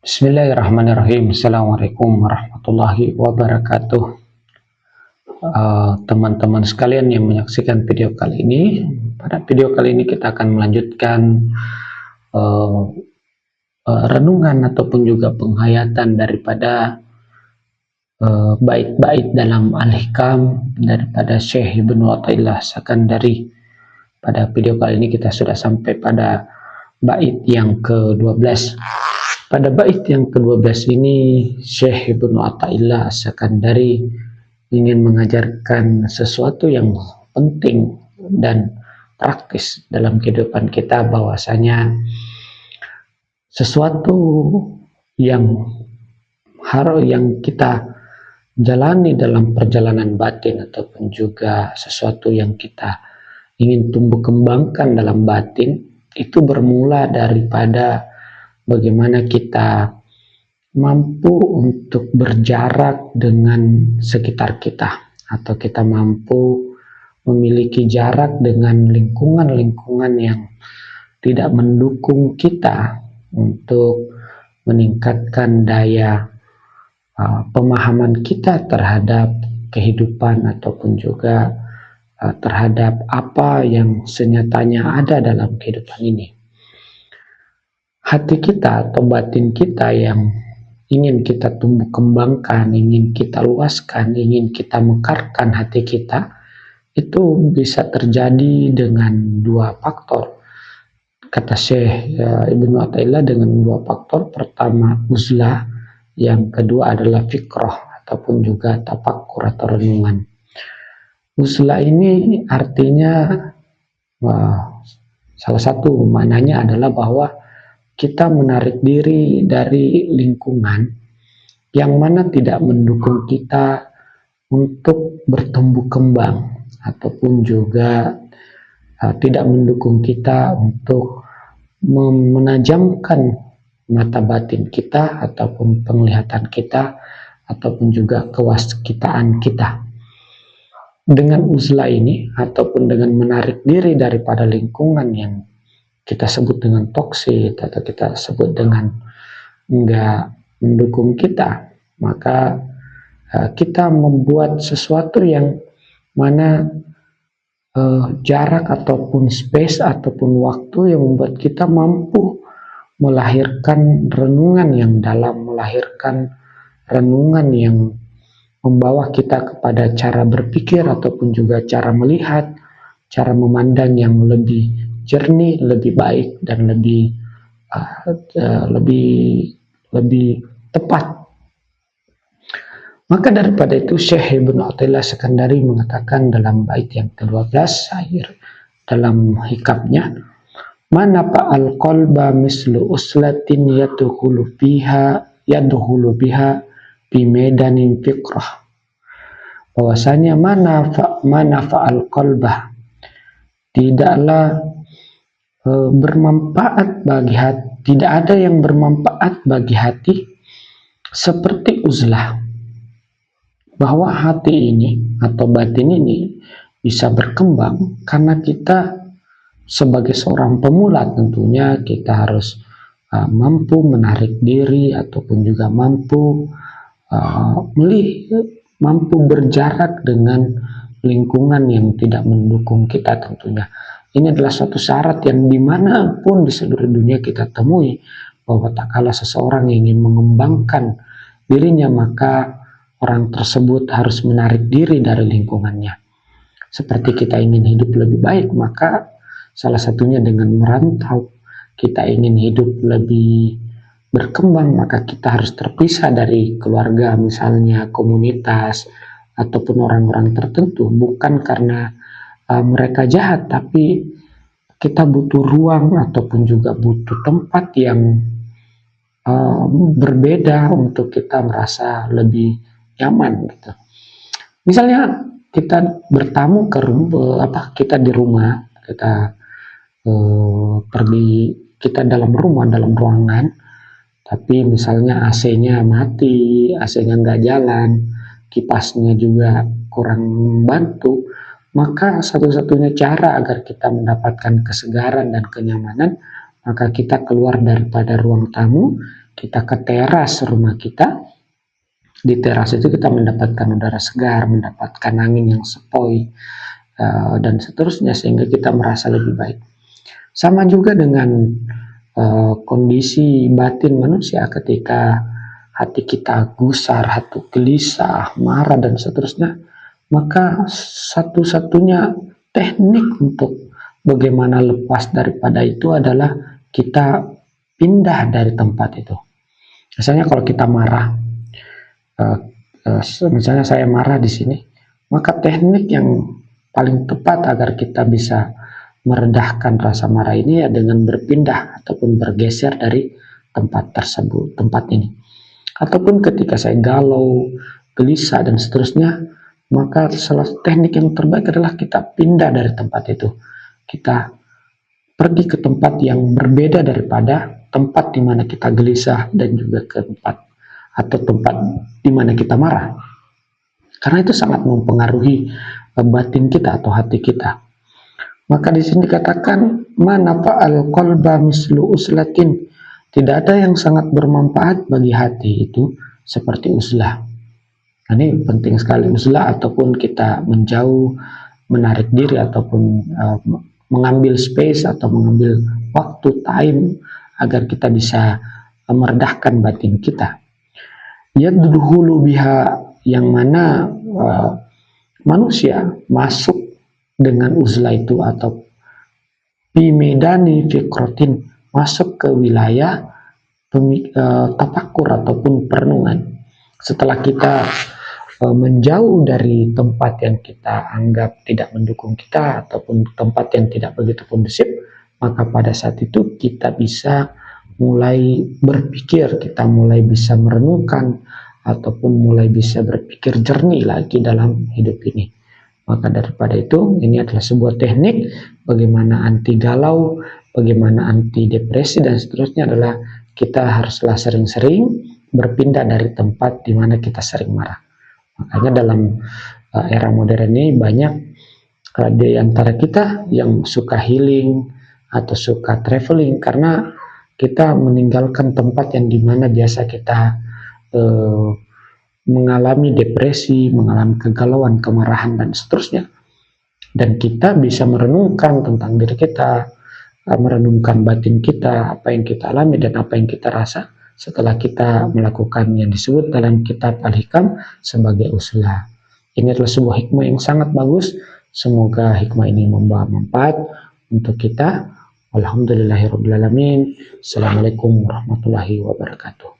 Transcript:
Bismillahirrahmanirrahim. Assalamualaikum warahmatullahi wabarakatuh. Teman-teman sekalian yang menyaksikan video kali ini, pada video kali ini kita akan melanjutkan renungan ataupun juga penghayatan daripada bait-bait dalam Al-Hikam daripada Syekh Ibnu Athaillah Sakandari. Pada video kali ini kita sudah sampai pada bait yang ke-12. Pada bait yang ke-12 ini Syekh Ibnu Athaillah Sakandari ingin mengajarkan sesuatu yang penting dan praktis dalam kehidupan kita, bahwasanya sesuatu yang kita jalani dalam perjalanan batin ataupun juga sesuatu yang kita ingin tumbuh kembangkan dalam batin itu bermula daripada bagaimana kita mampu untuk berjarak dengan sekitar kita, atau kita mampu memiliki jarak dengan lingkungan-lingkungan yang tidak mendukung kita untuk meningkatkan daya pemahaman kita terhadap kehidupan ataupun juga terhadap apa yang senyatanya ada dalam kehidupan ini. Hati kita atau batin kita yang ingin kita tumbuh kembangkan, ingin kita luaskan, ingin kita mekarkan hati kita, itu bisa terjadi dengan dua faktor. Kata Syekh Ibnu Athaillah, dengan dua faktor. Pertama uzlah, yang kedua adalah fikrah ataupun juga tafakkur atau renungan. Uzlah ini artinya salah satu maknanya adalah bahwa kita menarik diri dari lingkungan yang mana tidak mendukung kita untuk bertumbuh kembang, ataupun juga tidak mendukung kita untuk menajamkan mata batin kita ataupun penglihatan kita ataupun juga kewaskitaan kita. Dengan uzlah ini ataupun dengan menarik diri daripada lingkungan yang kita sebut dengan toksik atau kita sebut dengan enggak mendukung kita, maka kita membuat sesuatu yang mana jarak ataupun space ataupun waktu yang membuat kita mampu melahirkan renungan yang dalam, melahirkan renungan yang membawa kita kepada cara berpikir ataupun juga cara melihat, cara memandang yang lebih jernih, lebih baik, dan lebih tepat. Maka daripada itu Syekh Ibnu Athaillah Sakandari mengatakan dalam bait yang ke-12 akhir dalam hikamnya, mana fa'al qalba mislu uslatin yadkhulu biha bi medanin fikrah. Bahwasanya mana fa'al qalba, tidaklah bermanfaat bagi hati, tidak ada yang bermanfaat bagi hati seperti uzlah, bahwa hati ini atau batin ini bisa berkembang karena kita sebagai seorang pemula tentunya kita harus mampu menarik diri ataupun juga mampu berjarak dengan lingkungan yang tidak mendukung kita tentunya. Ini adalah suatu syarat yang dimanapun di seluruh dunia kita temui, bahwa tak kala seseorang ingin mengembangkan dirinya, maka orang tersebut harus menarik diri dari lingkungannya. Seperti kita ingin hidup lebih baik, maka salah satunya dengan merantau. Kita ingin hidup lebih berkembang, maka kita harus terpisah dari keluarga, misalnya komunitas, ataupun orang-orang tertentu, bukan karena mereka jahat, tapi kita butuh ruang ataupun juga butuh tempat yang berbeda untuk kita merasa lebih nyaman gitu. Misalnya kita bertamu kita di rumah, kita kita dalam rumah, dalam ruangan, tapi misalnya AC-nya mati, AC-nya nggak jalan, kipasnya juga kurang bantu, maka satu-satunya cara agar kita mendapatkan kesegaran dan kenyamanan, maka kita keluar daripada ruang tamu, kita ke teras rumah kita. Di teras itu kita mendapatkan udara segar, mendapatkan angin yang sepoi, dan seterusnya, sehingga kita merasa lebih baik. Sama juga dengan kondisi batin manusia ketika hati kita gusar, hati gelisah, marah, dan seterusnya, maka satu-satunya teknik untuk bagaimana lepas daripada itu adalah kita pindah dari tempat itu. Misalnya kalau kita marah, misalnya saya marah di sini, maka teknik yang paling tepat agar kita bisa meredahkan rasa marah ini ya dengan berpindah ataupun bergeser dari tempat tersebut, tempat ini. Ataupun ketika saya galau, gelisah, dan seterusnya, maka salah teknik yang terbaik adalah kita pindah dari tempat itu. Kita pergi ke tempat yang berbeda daripada tempat di mana kita gelisah dan juga ke tempat atau tempat di mana kita marah. Karena itu sangat mempengaruhi batin kita atau hati kita. Maka di sini dikatakan mana fa'al qalba mislu uslatin. Tidak ada yang sangat bermanfaat bagi hati itu seperti uzlah. Ini penting sekali, uzlah ataupun kita menjauh, menarik diri ataupun mengambil space atau mengambil waktu, time, agar kita bisa meredahkan batin kita. Yadkhulu biha, yang mana manusia masuk dengan uzlah itu atau bimedani fikrotin, masuk ke wilayah tafakur ataupun perenungan. Setelah kita menjauh dari tempat yang kita anggap tidak mendukung kita ataupun tempat yang tidak begitu kondusif, maka pada saat itu kita bisa mulai berpikir, kita mulai bisa merenungkan ataupun mulai bisa berpikir jernih lagi dalam hidup ini. Maka daripada itu, ini adalah sebuah teknik bagaimana anti galau, bagaimana anti depresi, dan seterusnya adalah kita haruslah sering-sering berpindah dari tempat di mana kita sering marah. Makanya dalam era modern ini banyak di antara kita yang suka healing atau suka traveling, karena kita meninggalkan tempat yang dimana biasa kita mengalami depresi, mengalami kegalauan, kemarahan, dan seterusnya. Dan kita bisa merenungkan tentang diri kita, merenungkan batin kita, apa yang kita alami dan apa yang kita rasa setelah kita melakukan yang disebut dalam kitab Al-Hikam sebagai uzlah. Ini adalah sebuah hikmah yang sangat bagus. Semoga hikmah ini membawa manfaat untuk kita. Alhamdulillahirrahmanirrahim. Assalamualaikum warahmatullahi wabarakatuh.